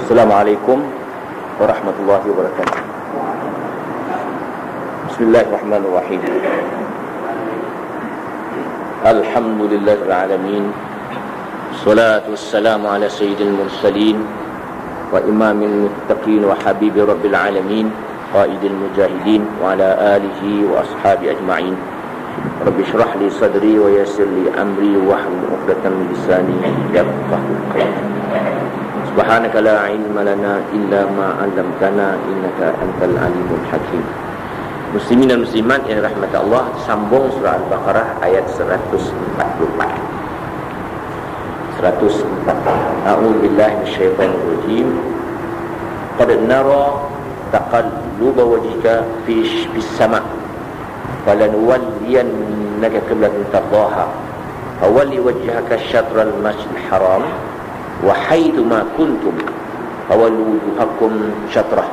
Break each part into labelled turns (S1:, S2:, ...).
S1: Assalamualaikum warahmatullahi wabarakatuh. Bismillahirrahmanirrahim. Alhamdulillahil alamin. Salatu wassalamu ala sayyidil mursalin wa imamil muttaqin wa habibi rabbil alamin, qaidil mujahidin wa ala alihi wa ashabi ajma'in. Rabbi shrah li sadri wa yassir li amri wa hlul 'uqdatam min lisani yafqahu qawli. Subhanaka la ilma lana illa ma 'allamtana innaka antal alimul hakim. Muslimin dan muslimat yang dirahmati Allah, sambung surah Al-Baqarah ayat 144. A'udzu billahi minasyaitonir rajim. Qad nara taqalluba wajhika fis sama' falanuwalliyannaka qiblatan tardaha fawalli wajhaka syatral masjidil haram wa haitsu ma kuntum fawallu wujuhakum syatrah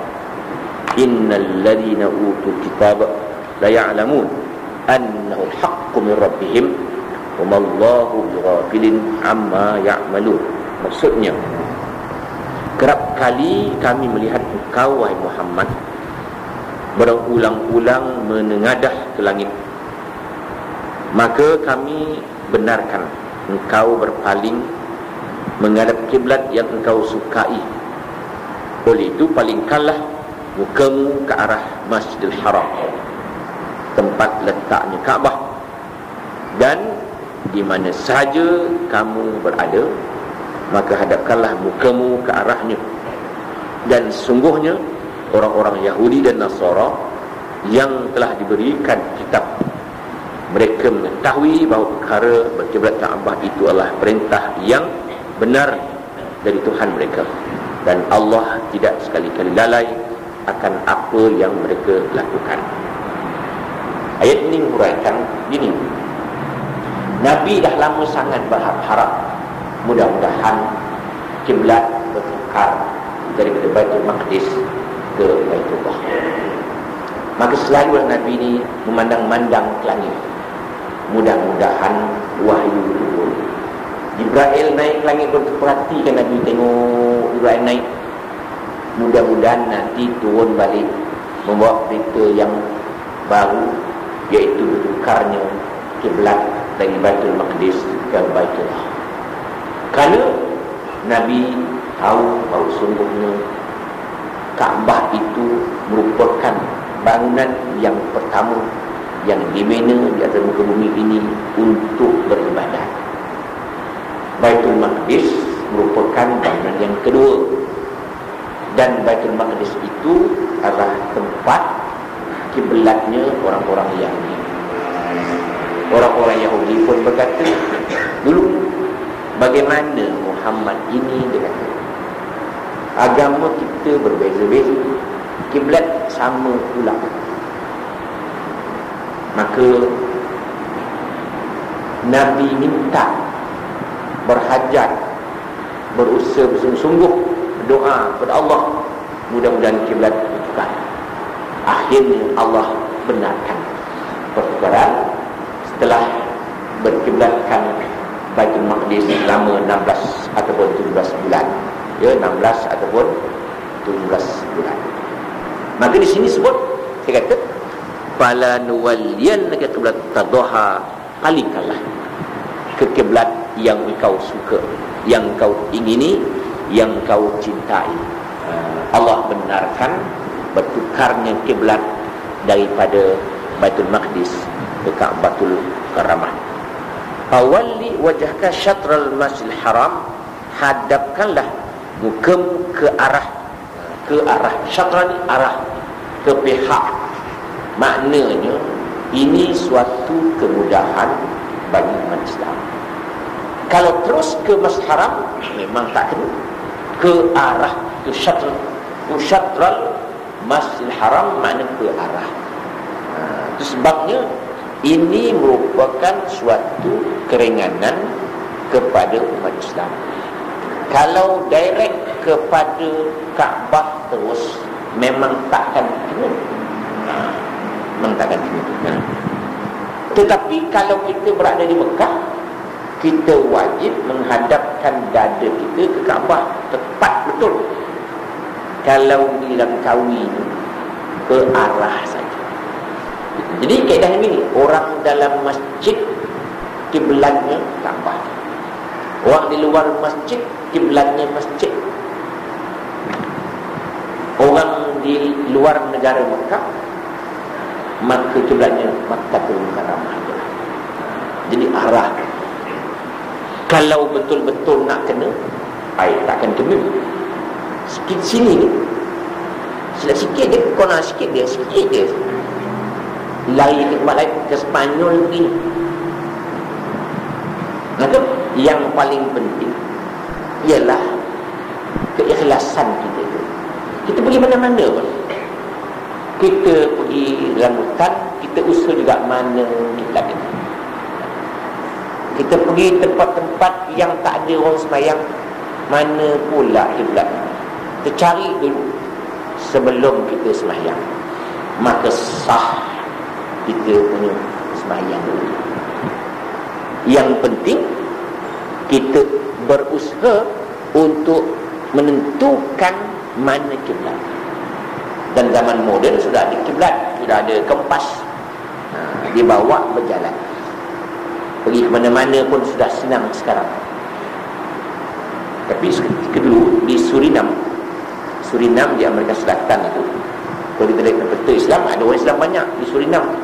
S1: innal ladzina utul kitaba la ya'lamun annahu al-haqqu min rabbihim wa mallahu bighafilin amma ya'malun. Maksudnya, kerap kali kami melihat engkau wahai Muhammad berulang-ulang menengadah ke langit, maka kami benarkan engkau berpaling menghadap kiblat yang engkau sukai. Oleh itu palingkanlah mukamu ke arah Masjidil Haram, tempat letaknya Kaabah, dan di mana sahaja kamu berada, maka hadapkanlah mukamu ke arahnya. Dan sungguhnya orang-orang Yahudi dan Nasara yang telah diberikan kitab, mereka mengetahui bahawa perkara berkiblat Kaabah itu adalah perintah yang benar dari Tuhan mereka, dan Allah tidak sekali-kali lalai akan apa yang mereka lakukan. Ayat ini menguraikan gini, Nabi dah lama sangat berharap mudah-mudahan kiblat bertukar daripada Baitul Maqdis ke Baitullah. Maka selalu Nabi ini memandang-mandang ke langit, mudah-mudahan wahyu turun. Jibril naik ke langit, perhatikan Nabi tengok Jibril naik, mudah-mudahan nanti turun balik membawa berita yang baru, iaitu bertukarnya kiblat dari Baitul Maqdis ke Baitullah. Kerana Nabi tahu bahawa sungguhnya Kaabah itu merupakan bangunan yang pertama yang dimana di atas muka bumi ini untuk beribadat. Baitul Maqdis merupakan bangunan yang kedua, dan Baitul Maqdis itu adalah tempat kiblatnya orang-orang Yahudi. Orang-orang Yahudi pun berkata, dulu bagaimana Muhammad ini, dia kata, agama kita berbeza-beza, kiblat sama pula. Maka Nabi minta, berhajat, berusaha bersungguh-sungguh, berdoa kepada Allah, mudah-mudahan kiblat bertukar. Akhirnya Allah benarkan pertukaran setelah berkiblatkan Baitul Maqdis selama 16 ataupun 17 bulan. Ya, 16 ataupun 17 bulan. Maka di sini sebut, saya kata, fala nuwalliyannaka qiblat tardaha, palingkanlah ke kiblat yang engkau suka, yang engkau ingini, yang engkau cintai. Allah benarkan bertukarnya kiblat daripada Baitul Maqdis ke Ka'batul Karamah. Awalli wajhaka syatral Masjidil Haram, hadapkanlah mukamu ke arah syatra ni arah, ke pihak. Maknanya ini suatu kemudahan bagi umat Islam. Kalau terus ke Masjidil Haram memang tak kena, ke arah ke syatral Masjidil Haram, makna ke arah. Itu sebabnya ini merupakan suatu keringanan kepada umat Islam. Kalau direct kepada Kaabah terus, memang takkan kena. Memang takkan kena. Tetapi kalau kita berada di Mekah, kita wajib menghadapkan dada kita ke Kaabah, tepat betul. kalau dilengkawi ke arah saja. Jadi kaedah ini, orang dalam masjid kiblatnya Kaabah, orang di luar masjid kiblatnya masjid. Orang di luar negara Mekah maka kiblatnya Makkahul Mukarramah. Jadi arah, kalau betul-betul nak kena, takkan kena. Sikit sini ni, silap sikit dia, kona sikit dia, lari ke tempat lain, ke Spanyol ni. Maka yang paling penting ialah keikhlasan kita tu. Kita pergi mana-mana pun, kita pergi dalam hutan, kita usaha juga mana kiblat kita. Kita pergi tempat-tempat yang tak ada orang sembahyang, mana pula kiblat. Kita cari dulu sebelum kita sembahyang, maka sah kita punya sembahyang dulu. Yang penting kita berusaha untuk menentukan mana kiblat. Dan zaman moden sudah ada kiblat, sudah ada kompas, dibawa berjalan. Pergi ke mana-mana pun sudah senang sekarang. Tapi ketika dulu di Suriname di Amerika Selatan itu, kalau kita lihat peta Islam, ada orang Islam banyak di Suriname.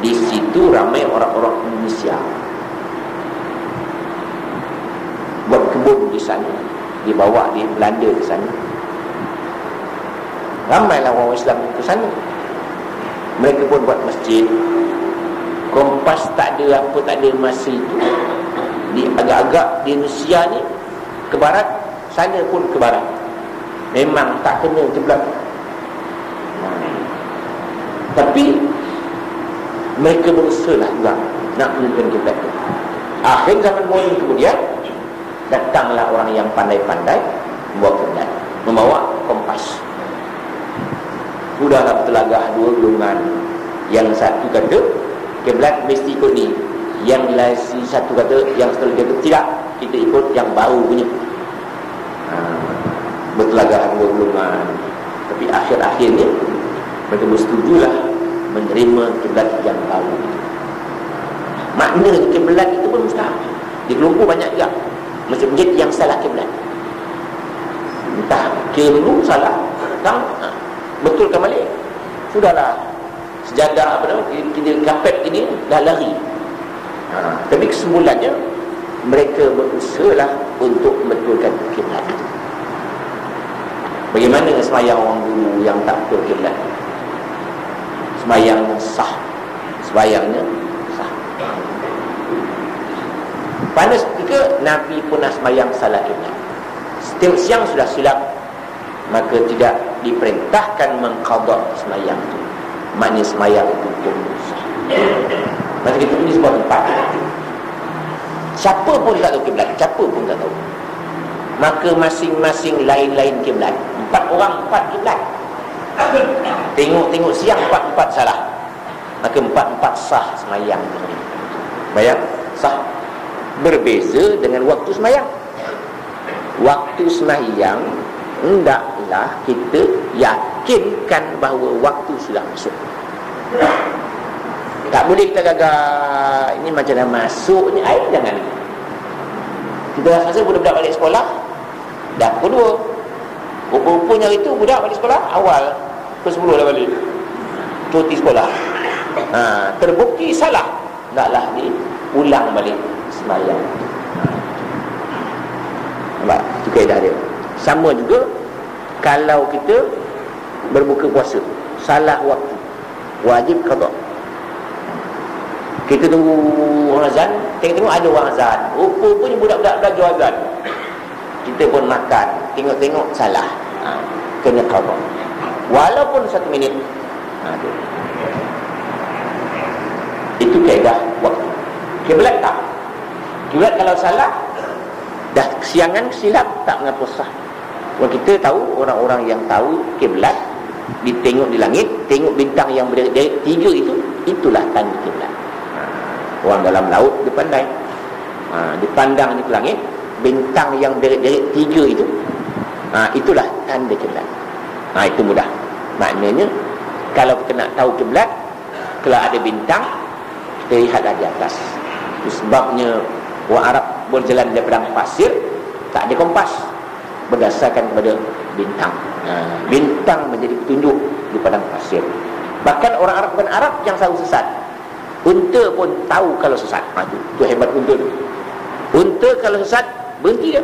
S1: Di situ ramai orang-orang Indonesia buat kebun di sana, dibawa di Belanda ke sana. Ramailah orang Islam ke sana. Mereka pun buat masjid. Kompas tak ada, apa tak ada masa itu. Di agak-agak di Indonesia ni ke barat, sana pun ke barat. Memang tak kena kiblat. Tapi mereka berusahalah juga nak menentukan kiblat itu. Akhir zaman moden kemudian, datanglah orang yang pandai-pandai membawa kiblat, membawa kompas. Sudahlah bertelagah dua golongan. Yang satu kata kiblat mesti ikut ni, yang si satu kata, yang satu kata tidak, kita ikut yang baru punya. Bertelagah dua golongan. Tapi akhir-akhirnya mereka bersetujulah menerima kiblat yang baru itu. Makna kiblat itu pun mustahil. Di Kelungkung banyak juga masjid-masjid yang salah kiblat. Entah kira dulu salah, sekarang betulkan balik. Sudahlah, sejadah apa nama, kita kapet ini dah lari. Tapi kesimpulannya, mereka berusahalah untuk membetulkan kiblat. Bagaimana sembahyang orang dulu yang tak betul kiblat? Sembahyangnya sah, sembahyangnya sah. Pada ketika Nabi pernah sembahyang salah kiblat, setiap siang sudah silap, maka tidak diperintahkan mengqadha sembahyang itu. Maknanya sembahyang itu pun sah. Masa kita pergi sebuah tempat, siapa pun tak tahu kiblat, siapa pun tak tahu, maka masing-masing lain-lain kiblat. 4 orang 4 kiblat. Tengok siang 4 salah, maka 4 sah sembahyang. Bayang sah. Berbeza dengan waktu sembahyang. Waktu sembahyang hendaklah kita yakinkan bahawa waktu sudah masuk. Tak boleh kita gagah ini macam dah masuk ni, jangan. Kita rasa budak-budak balik sekolah dah pukul 2. Rupa-rupanya hari tu budak balik sekolah awal, pukul 10 dah balik, cuti sekolah. Terbukti salah, taklah diulang balik sembahyang. Nampak? Itu kaedah dia. Sama juga kalau kita berbuka puasa, salah waktu, wajib qada. Kita tunggu orang azan, tengok-tengok ada orang azan, rupanya budak-budak belajar azan, kita pun makan, tengok-tengok salah, kena qada walaupun 1 minit. Itu kaedah waktu. Kiblat tak, kiblat kalau salah dah kesiangan, silap, tak mengapa sah. Kalau kita tahu, orang-orang yang tahu kiblat, ditengok di langit, tengok bintang yang berderet 3 itu, itulah tanda kiblat. Orang dalam laut dia pandai, dipandang di langit, bintang yang deret-deret 3 itu, itulah tanda kiblat. Itu mudah. Maknanya kalau kita nak tahu kiblat, kalau ada bintang, kita lihatlah di atas. Itu sebabnya orang Arab berjalan di padang pasir, tak ada kompas, berdasarkan kepada bintang. Bintang menjadi petunjuk di padang pasir. Bahkan orang Arab bukan Arab yang selalu sesat, unta pun tahu kalau sesat. Itu hebat unta tu. Unta kalau sesat, berhenti dia.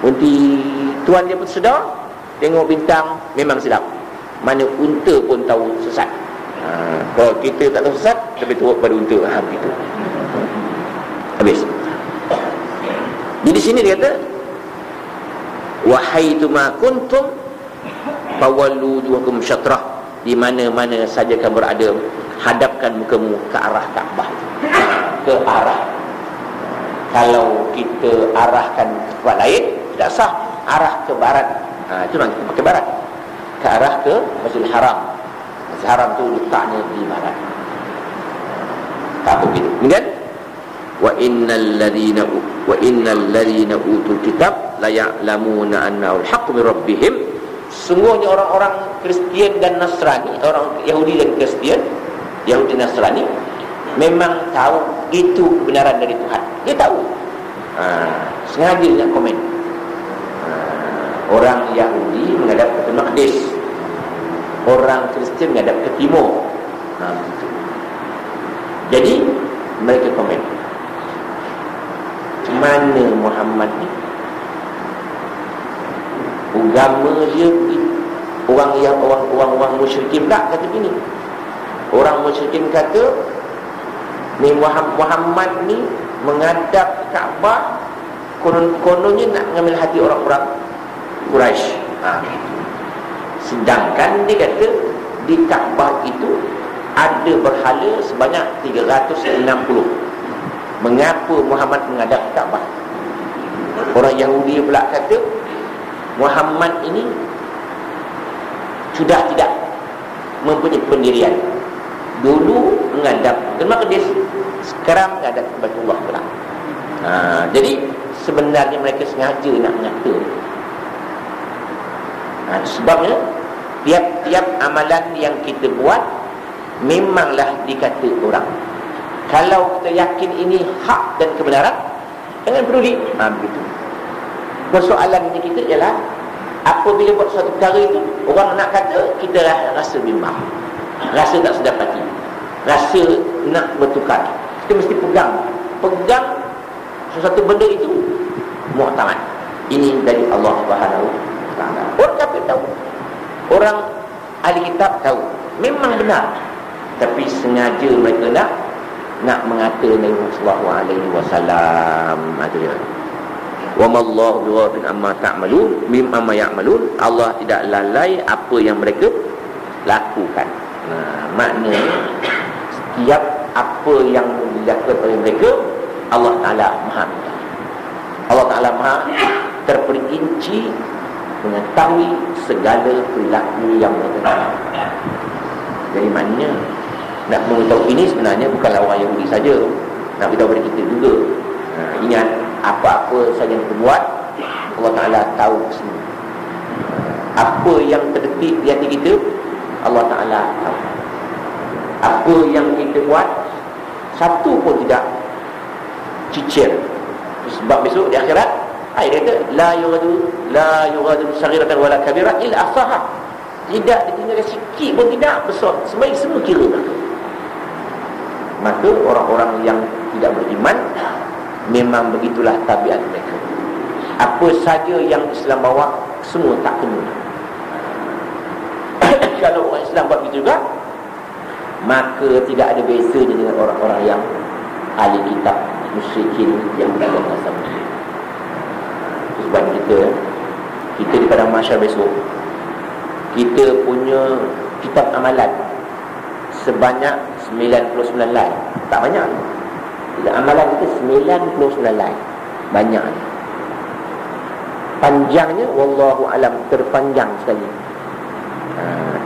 S1: Berhenti. Tuan dia pun sedar, tengok bintang, memang silap. Mana unta pun tahu sesat. Kalau kita tak tahu sesat, lebih turut pada unta. Begitu. Habis. Jadi sini dia kata, wahaituma kuntum fawallu wujuhakum syatrah, di mana-mana saja kamu berada, hadapkan mukamu ke arah Kaabah. Ke arah. Kalau kita arahkan ke tempat lain, tidak sah. Arah ke barat, itu nanti kita pakai barat. Ke arah ke Masjidil Haram. Masjidil Haram tu letaknya di barat. Tak begitu. Kemudian wa innal ladzina utul kitab la ya'lamuna annahu al-haqqu min rabbihim. Sungguhnya orang-orang Kristian dan Nasrani, orang Yahudi dan Kristian, Yahudi dan Nasrani memang tahu itu kebenaran dari Tuhan. Dia tahu. Sengaja nak komen. Orang Yahudi menghadap ke Maqdis, orang Kristian menghadap ke timur. Jadi mereka komen, mana Muhammad ni? Agama dia orang musyrikin pula kata begini. Orang musyrikin kata ni Muhammad ni menghadap ke Kaabah, kononnya nak mengambil hati orang-orang Quraisy. Sedangkan dia kata di Kaabah itu ada berhala sebanyak 360. Mengapa Muhammad menghadap Kaabah? Orang Yahudi pula kata Muhammad ini sudah tidak mempunyai pendirian. Dulu menghadap ke Maqdis, sekarang menghadap ke Baitullah pula. Jadi sebenarnya mereka sengaja nak mengata. Sebabnya tiap-tiap amalan yang kita buat memanglah dikata orang. Kalau kita yakin ini hak dan kebenaran, jangan peduli. Begitu. Persoalan ini kita ialah apabila buat suatu perkara itu, orang nak kata, kita rasa bimbang, rasa tak sedap hati, rasa nak bertukar. Kita mesti pegang sesuatu benda itu mu'tamad. Ini dari Allah Subhanahu wa taala. Orang kafir tahu, orang ahli kitab tahu, memang benar, tapi sengaja mereka nak mengata Nabi sallallahu alaihi wasallam. Wa mallahu bighafilin amma ta'malun mimma ya'malun. Allah tidak lalai apa yang mereka lakukan. Maknanya setiap apa yang dilakukan oleh mereka, Allah Ta'ala Maha. Allah Ta'ala Maha terperinci mengetahui segala perilaku yang mereka. Dari mana nak mengetahui ini sebenarnya bukanlah orang Yahudi saja, nak beritahu kepada kita juga. Ingat, apa-apa saja yang kita buat, Allah Ta'ala tahu semua. Apa yang terdetik di hati kita, Allah Ta'ala tahu. Apa yang kita buat, satu pun tidak cicir. Sebab besok di akhirat, dia kata la yughadiru saghiratan wala kabiratan illa ahsaha. Tidak ditinggalkan sikit pun tidak, besar semua kira. Maka orang-orang yang tidak beriman memang begitulah tabiat mereka. Apa saja yang Islam bawa, semua tak kena. Kalau orang Islam buat begitu juga, maka tidak ada bezanya dengan orang-orang yang ahli kitab, musyrikin yang beragama sama. Sebab kita di padang mahsyar besok, kita punya kitab amalan sebanyak 99 line. Tak banyak. Amalan kita 99 line. Banyak. Panjangnya wallahu alam, terpanjang sekali.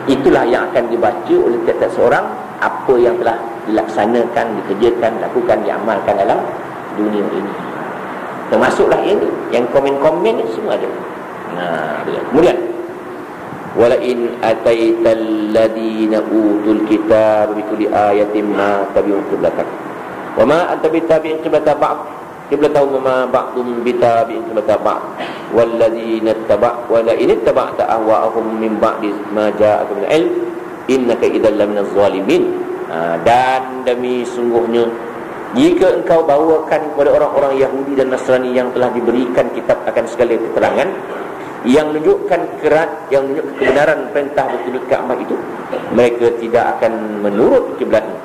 S1: Itulah yang akan dibaca oleh tiap-tiap seorang, apa yang telah dilaksanakan, dikerjakan, lakukan, diamalkan dalam dunia ini. Termasuklah ini, yang komen-komen semua ada. Kemudian wala in ataital ladina utul kitab bi kulli ayatin ma tabi'u qiblatak wa ma anta bitabi'in qiblata ba'd qiblatahum ma ba'dhum bitabi'in qiblata ba'd wal ladina wa la in ittaba'ta ahwa'ahum min ba'di ma ja'aka min ilm innaka idzal laminaz zalimin. Dan demi sungguhnya jika engkau bawakan kepada orang-orang Yahudi dan Nasrani yang telah diberikan kitab akan segala keterangan yang menunjukkan kebenaran perintah berkiblat Kaabah itu, mereka tidak akan menurut kiblatmu,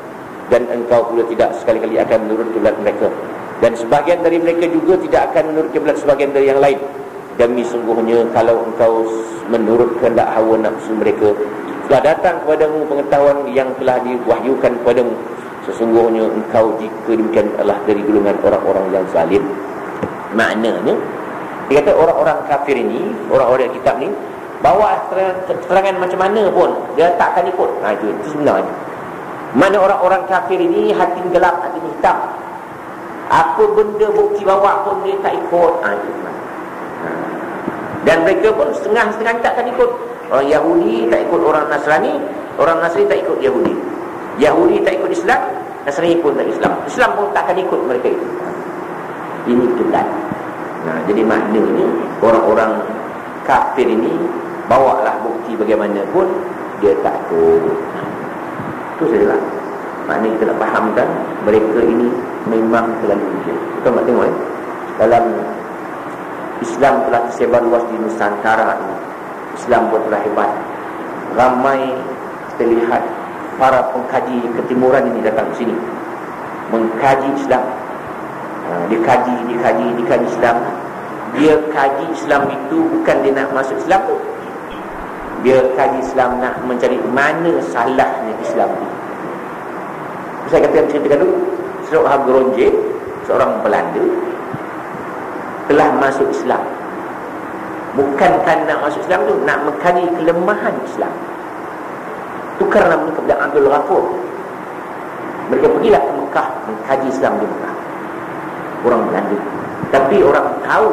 S1: dan engkau pula tidak sekali-kali akan menurut kiblat mereka, dan sebahagian dari mereka juga tidak akan menurut kiblat sebahagian dari yang lain. Demi sungguhnya kalau engkau menurut kehendak hawa nafsu mereka, telah datang kepadamu pengetahuan yang telah diwahyukan kepadamu, sesungguhnya engkau jika demikian adalah dari golongan orang-orang yang zalim. Maknanya dia kata orang-orang kafir ini, orang-orang kitab ni, bawa keterangan macam mana pun dia takkan ikut. Itu sebenarnya. Mana orang-orang kafir ini hati gelap, hati hitam, apa benda bukti bawa pun dia tak ikut. Dan mereka pun setengah-setengah takkan ikut. Orang Yahudi tak ikut orang Nasrani, orang Nasrani tak ikut Yahudi, Yahudi tak ikut Islam, Nasrani pun tak Islam, Islam pun takkan ikut mereka itu. Ini kiblat. Jadi maknanya orang-orang kafir ini bawalah bukti bagaimanapun dia tak ikut. Itu sajalah. Maknanya kita nak fahamkan mereka ini memang terlalu ujung. Kita nak tengok dalam Islam telah tersebar luas di Nusantara ini. Islam pun telah hebat. Ramai kita lihat para pengkaji ketimuran ini datang ke sini mengkaji Islam. Dikaji Islam. Dia kaji Islam itu bukan dia nak masuk Islam tu. Dia kaji Islam nak mencari mana salahnya Islam itu. Saya kata yang ceritakan dulu, seorang Geronje, seorang Belanda telah masuk Islam. Bukan nak masuk Islam tu, nak mengkaji kelemahan Islam. Tukar nama kepada Abdul Ghafur. Mereka pergilah ke Mekah mengkaji Islam di Mekah. Orang Belanda. Tapi orang tahu,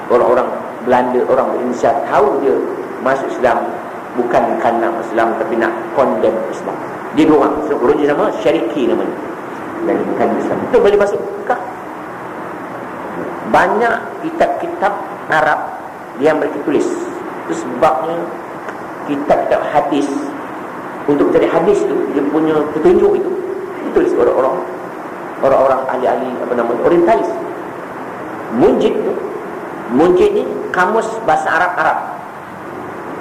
S1: orang-orang Belanda, orang Indonesia tahu dia masuk Islam bukan kerana nak Islam, tapi nak condemn Islam. Dia dua orang, orang sama Syariki namanya, dan bukan Islam. Itu boleh masuk Mekah. Banyak kitab-kitab Arab yang mereka tulis. Itu sebabnya kitab-kitab hadis, untuk mencari hadis tu, dia punya petunjuk itu ditulis orang-orang ahli-ahli orientalis. Munjid ni kamus bahasa Arab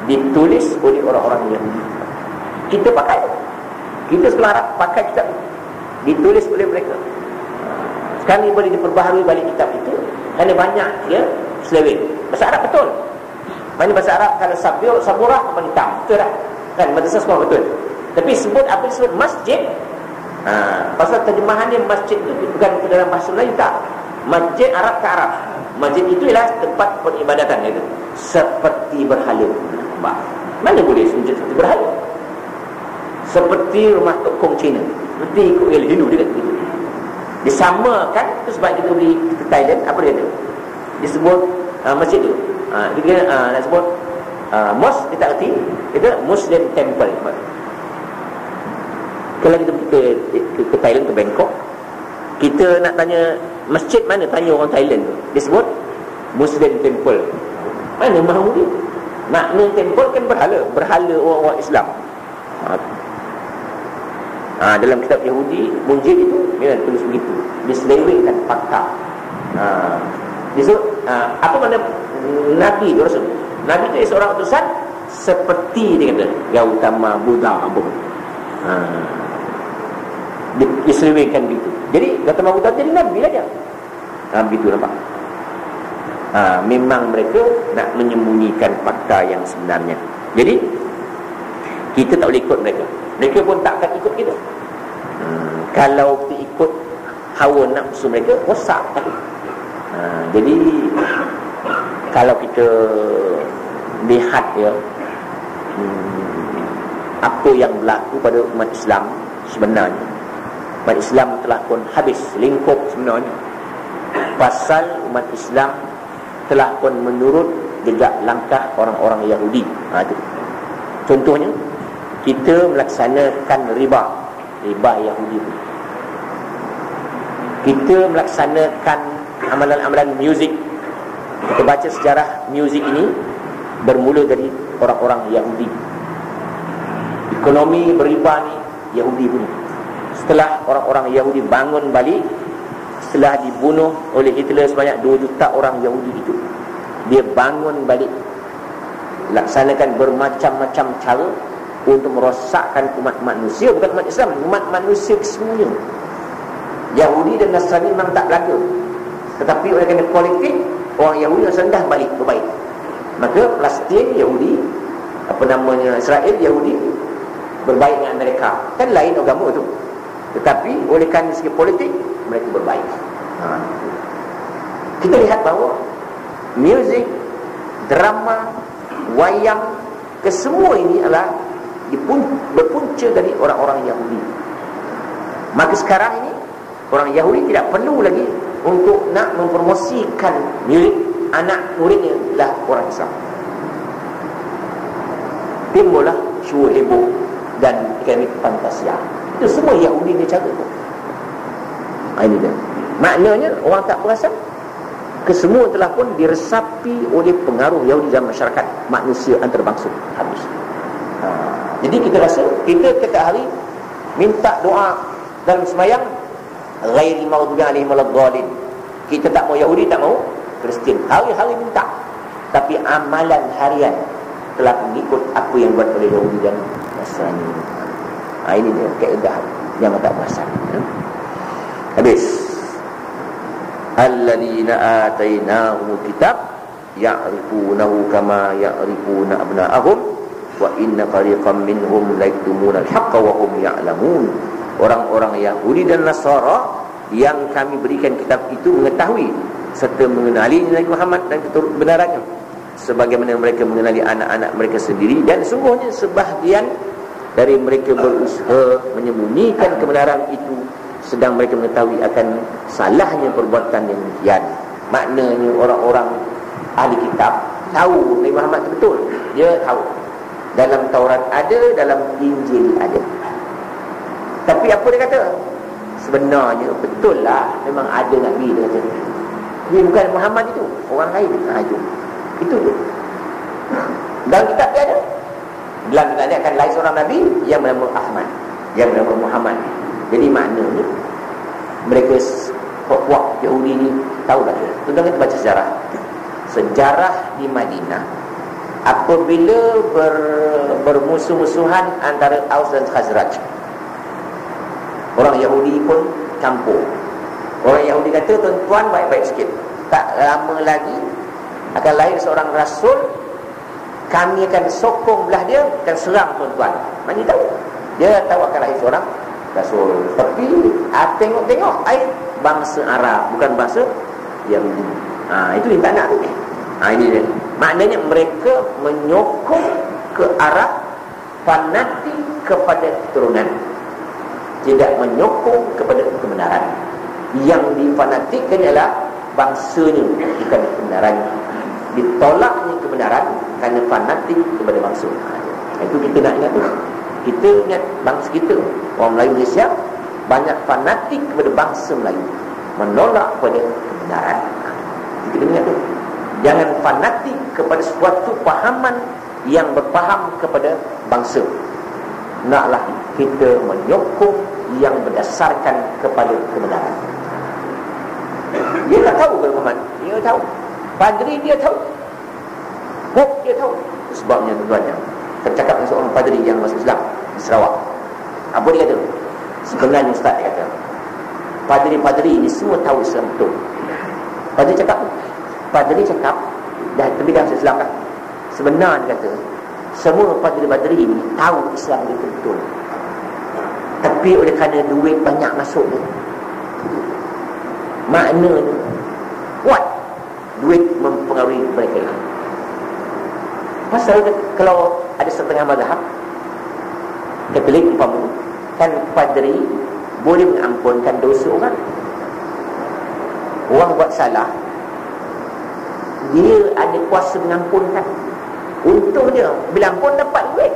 S1: ditulis oleh orang-orang Yahudi. Kita pakai, kita sekolah Arab pakai kitab ditulis oleh mereka. Sekarang ni boleh diperbaharui balik kitab itu kerana banyak dia seleweng. Bahasa Arab betul. Mana bahasa Arab kalau saburah apa hitam, betul tak? Kan madrasah semua betul. Tapi sebut apa disebut masjid, pasal terjemahan dia masjid itu bukan ke dalam bahasa Melayu tak. Masjid Arab ke Arab. Masjid itu ialah tempat peribadatan itu. Seperti berhala. Mana boleh sujud seperti berhala? Seperti rumah tokong Cina, seperti ikut Hindu dia kata. Disamakan. Itu sebab kita pergi ke Thailand, apa dia tu? Disebut masjid tu. Dia nak sebut mosque, dia tak erti. Itu Muslim temple. Kalau kita pergi ke Thailand, ke Bangkok, kita nak tanya masjid mana, tanya orang Thailand tu, dia sebut Muslim temple. Mana mahu dia? Makna temple kan berhala orang-orang Islam. Dalam kitab Yahudi, Munjid itu dia tulis begitu. Dia selewengkan pakar. Dia sebut apa mana Nabi itu, Rasul Nabi itu seorang utusan seperti dia kata Gautama Buddha apa. Dia selewengkan gitu. Jadi Gautama Buddha jadi Nabi lah dia. Begitu nampak. Memang mereka nak menyembunyikan fakta yang sebenarnya. Jadi kita tak boleh ikut mereka. Mereka pun tak akan ikut kita. Kalau kita ikut hawa nafsu mereka, rosak. Jadi kalau kita lihat apa yang berlaku pada umat Islam sebenarnya, umat Islam telah pun habis lingkup sebenarnya. Pasal umat Islam telah pun menurut jejak langkah orang-orang Yahudi. Itu Contohnya, kita melaksanakan riba Yahudi. Kita melaksanakan amalan-amalan muzik. Kita baca sejarah muzik ini bermula dari orang-orang Yahudi. Ekonomi beriba ni Yahudi punya. Setelah orang-orang Yahudi bangun balik, setelah dibunuh oleh Hitler sebanyak 2 juta orang Yahudi itu, dia bangun balik, laksanakan bermacam-macam cara untuk merosakkan umat manusia, bukan umat Islam, umat manusia kesemuanya. Yahudi dan Nasrani memang tak berlaku, tetapi oleh kerana politik, orang Yahudi dan Nasrani dah balik berbaik. Maka Palestin Yahudi, Israel Yahudi berbaik dengan Amerika. Kan lain agama tu, tetapi oleh kerana segi politik mereka berbaik. Kita lihat bahawa muzik, drama, wayang, kesemua ini adalah berpunca dari orang-orang Yahudi. Maka sekarang ini orang Yahudi tidak perlu lagi untuk nak mempromosikan murid, anak muridnya adalah orang Islam. Timbullah syuh heboh dan ekonomi fantasia. Itu semua Yahudi dia cara tu. Ini dia. Maknanya orang tak perasan, kesemua telah pun diresapi oleh pengaruh Yahudi dalam masyarakat manusia antarabangsa. Habis. Jadi kita rasa, kita setiap hari minta doa dalam sembahyang, ghairi maghdubi alaihim waladdallin. Kita tak mau Yahudi, tak mau Kristian. Hari-hari minta. Tapi amalan harian telah mengikut apa yang buat oleh Yahudi dan Nasrani. Ini dia kaedah yang tak perasan. Habis. Alladzina atainahumul kitab ya'rifunahu kama ya'rifuna abna'ahum wa inna fariqam minhum la yaktumuna al-haqqa wa hum ya'lamun. Orang-orang Yahudi dan Nasara yang kami berikan kitab itu mengetahui serta mengenali Nabi Muhammad dan kebenarannya sebagaimana mereka mengenali anak-anak mereka sendiri, dan sungguhnya sebahagian dari mereka berusaha menyembunyikan kebenaran itu sedang mereka mengetahui akan salahnya perbuatan yang demikian. Maknanya orang-orang ahli kitab tahu Nabi Muhammad itu betul. Dia tahu. Dalam Taurat ada, dalam Injil ada. Tapi apa dia kata? Sebenarnya betul lah, memang ada Nabi, dia kata. Dia bukan Muhammad itu, orang lain. Itu tu. Dalam kitab dia ada. Dalam kitab dia akan lain seorang Nabi yang bernama Ahmad, yang bernama Muhammad. Jadi maknanya mereka puak Yahudi ni tahu tak? Tuan-tuan kita baca sejarah di Madinah apabila bermusuh-musuhan antara Aus dan Khazraj. Orang Yahudi pun campur. Orang Yahudi kata, tuan-tuan baik-baik sikit, tak lama lagi akan lahir seorang rasul, kami akan sokong belah dia, akan serang tuan-tuan. Mana tahu? Dia tahu akan lahir seorang rasul. Tapi tengok-tengok bangsa Arab, bukan bangsa Yahudi. Itu yang tak nak tu. Ini dia. Maknanya mereka menyokong ke arah fanatik kepada keturunan, tidak menyokong kepada kebenaran. Yang difanatikkan ialah bangsanya, bukan kebenaran. Ditolaknya kebenaran kerana fanatik kepada bangsa. Itu kita nak ingat tu. Kita ingat bangsa kita, orang Melayu Malaysia, banyak fanatik kepada bangsa Melayu, menolak kepada kebenaran. Kita ingat tu. Jangan fanatik kepada suatu pahaman yang berfaham kepada bangsa. Naklah kita menyokong yang berdasarkan kepada kebenaran. Dia tak tahu ke Muhammad? Dia tahu. Padri dia tahu. Pop dia tahu. Sebabnya tuan-tuan, saya cakap dengan seorang padri yang masuk Islam di Sarawak. Apa dia kata? Sebenarnya Ustaz dia kata, padri-padri ini semua tahu Islam betul. Padri cakap dah tapi dah masuk Islam kan. Sebenarnya dia kata, semua padri-padri ini tahu Islam itu betul. Tapi oleh kerana duit banyak masuk ni, maknanya kuat duit mempengaruhi mereka. Pasal kalau ada setengah mazhab Katolik umpama, kan padri boleh mengampunkan dosa orang. Orang buat salah, dia ada kuasa mengampunkan. Untung dia bila ampun dapat duit.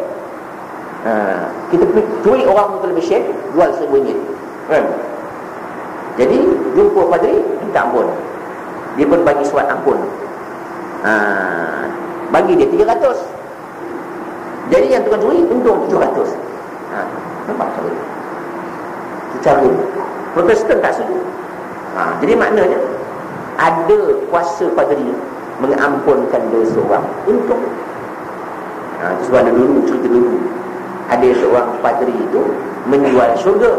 S1: Kita curi orang televisyen, jual RM1 kan? Jadi jumpa padri, minta ampun. Dia pun bagi surat ampun. Bagi dia 300. Jadi yang tukang curi untung 700. Nampak cara dia? Cara dia. Protestan tak setuju. Jadi maknanya ada kuasa padri mengampunkan dosa orang. Untung. Sebab ada dulu, cerita dulu, ada seorang padri itu menjual syurga.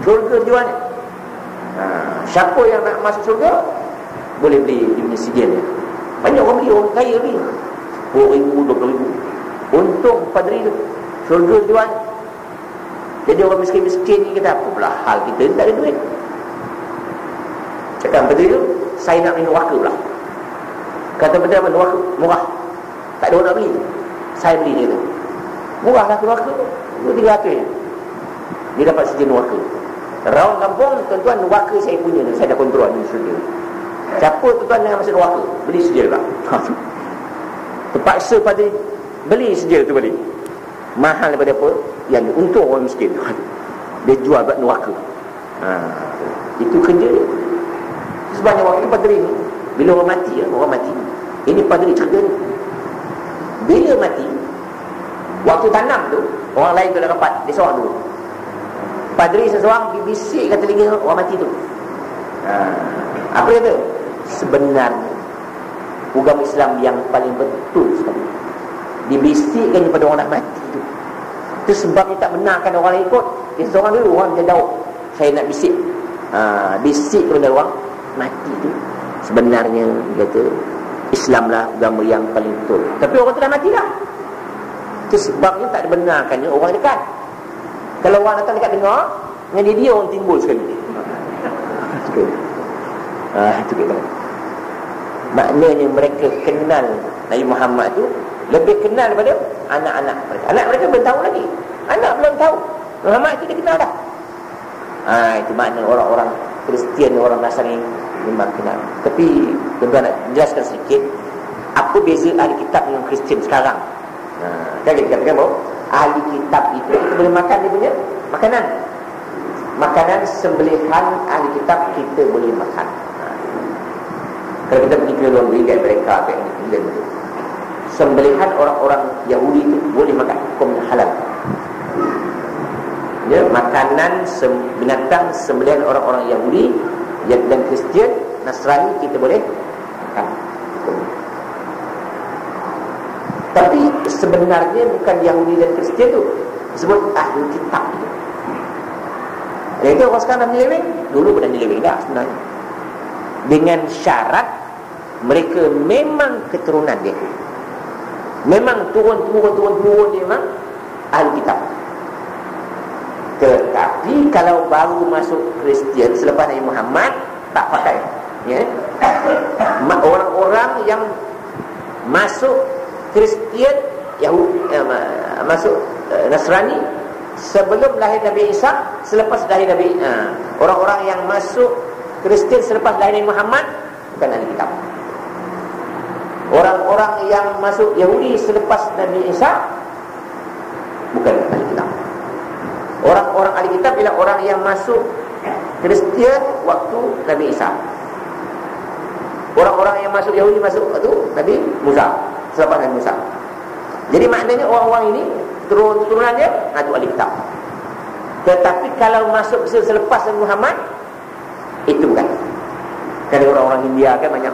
S1: Syurga jual. Siapa yang nak masuk syurga boleh beli dia punya sijil. Banyak orang beli, orang kaya beli RM10,000, RM20,000. Untung padri tu. Syurga jual. Jadi orang miskin-miskin ni kata, apa pula hal kita tak ada duit. Cakap padri tu, saya nak beli neraka pula. Kata padri apa? Neraka murah, tak ada orang nak beli. Saya beli dia tu. Murah lah neraka tu, RM300 je. Dia dapat sijil neraka. Raung kampung, tuan-tuan, neraka saya punya tu. Saya dah kontrol ni sijil. Siapa tuan-tuan yang masuk neraka, beli sijil pula. Terpaksa padri beli sijil tu balik. Mahal daripada apa? Yang untung orang miskin. Dia jual buat neraka. Itu kerja dia. Sebabnya waktu padri ni, bila orang mati, ini padri cerita ni. Bila mati, waktu tanam tu, orang lain tu dah rapat, dia seorang dulu. Padri seseorang bisik kat telinga orang mati tu. Apa dia tu? Sebenarnya agama Islam yang paling betul sekali dibisikkan kepada orang nak mati tu. Itu sebabnya tak benarkan orang lain ikut. Dia seorang dulu, orang dia jauh. Saya nak bisik. Bisik kepada orang mati tu. Sebenarnya dia kata Islam lah agama yang paling betul. Tapi orang tu dah mati dah. Itu sebabnya tak dibenarkannya orang dekat. Kalau orang datang dekat dengar, dengan dia orang timbul sekali. Itu kita. Maknanya mereka kenal Nabi Muhammad tu lebih kenal daripada anak-anak mereka. Anak mereka belum tahu lagi. Anak belum tahu. Muhammad itu dia kenal dah. Itu makna orang-orang Kristian, orang Nasrani memang kenal. Tapi tuan-tuan nak jelaskan sedikit, apa beza ahli kitab dengan Kristian sekarang? Kan kita katakan bahawa ahli kitab itu kita boleh makan dia punya makanan. Makanan sembelihan ahli kitab kita boleh makan. Kalau kita pergi ke luar negeri, kat mereka, kat England tu, sembelihan orang-orang Yahudi itu boleh makan, hukumnya halal. Ya, makanan binatang sembelihan orang-orang Yahudi dan Kristian, Nasrani kita boleh makan. Tapi sebenarnya bukan Yahudi dan Kristian tu disebut ahli kitab itu. Dan itu orang sekarang dah menyeleweng. Dulu pun dah menyeleweng dah sebenarnya, dengan syarat mereka memang keturunan dia, memang turun dia memang ahli kitab. Tetapi kalau baru masuk Kristian selepas Nabi Muhammad, tak pakai, ya. Orang-orang yang masuk Kristian, Yahudi, masuk Nasrani sebelum lahir Nabi Isa, selepas lahir Nabi, orang-orang yang masuk Kristian selepas lahir Nabi Muhammad bukan ahli kitab. Orang-orang yang masuk Yahudi selepas Nabi Isa bukan ahli kitab. Orang-orang ahli kitab ialah orang yang masuk Kristian waktu Nabi Isa. Orang-orang yang masuk Yahudi masuk waktu Nabi Musa, selepas Nabi Musa. Jadi maknanya orang-orang ini turunannya itu ahli kitab. Tetapi kalau masuk selepas Nabi Muhammad, itu bukan. Kan orang-orang India kan banyak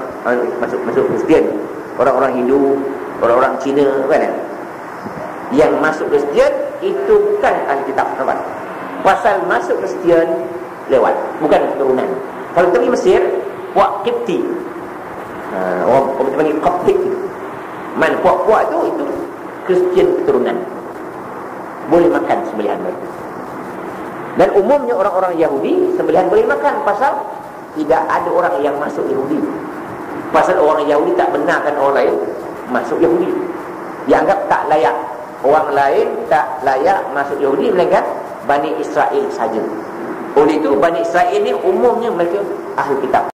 S1: masuk Kristian. Orang-orang Hindu, orang-orang Cina kan, yang masuk Kristian itu bukan ahli kitab, nampak? Pasal masuk Kristian lewat, bukan keturunan. Kalau pergi Mesir, puak Kipti, orang panggil Koptik, mana puak-puak itu Kristian keturunan, boleh makan sembelihan mereka. Dan umumnya orang-orang Yahudi sembelihan boleh makan, pasal tidak ada orang yang masuk Yahudi. Pasal orang Yahudi tak benarkan orang lain masuk Yahudi. Dianggap tak layak. Orang lain tak layak masuk Yahudi, melainkan Bani Israel saja. Oleh itu Bani Israel ni umumnya mereka ahli kitab.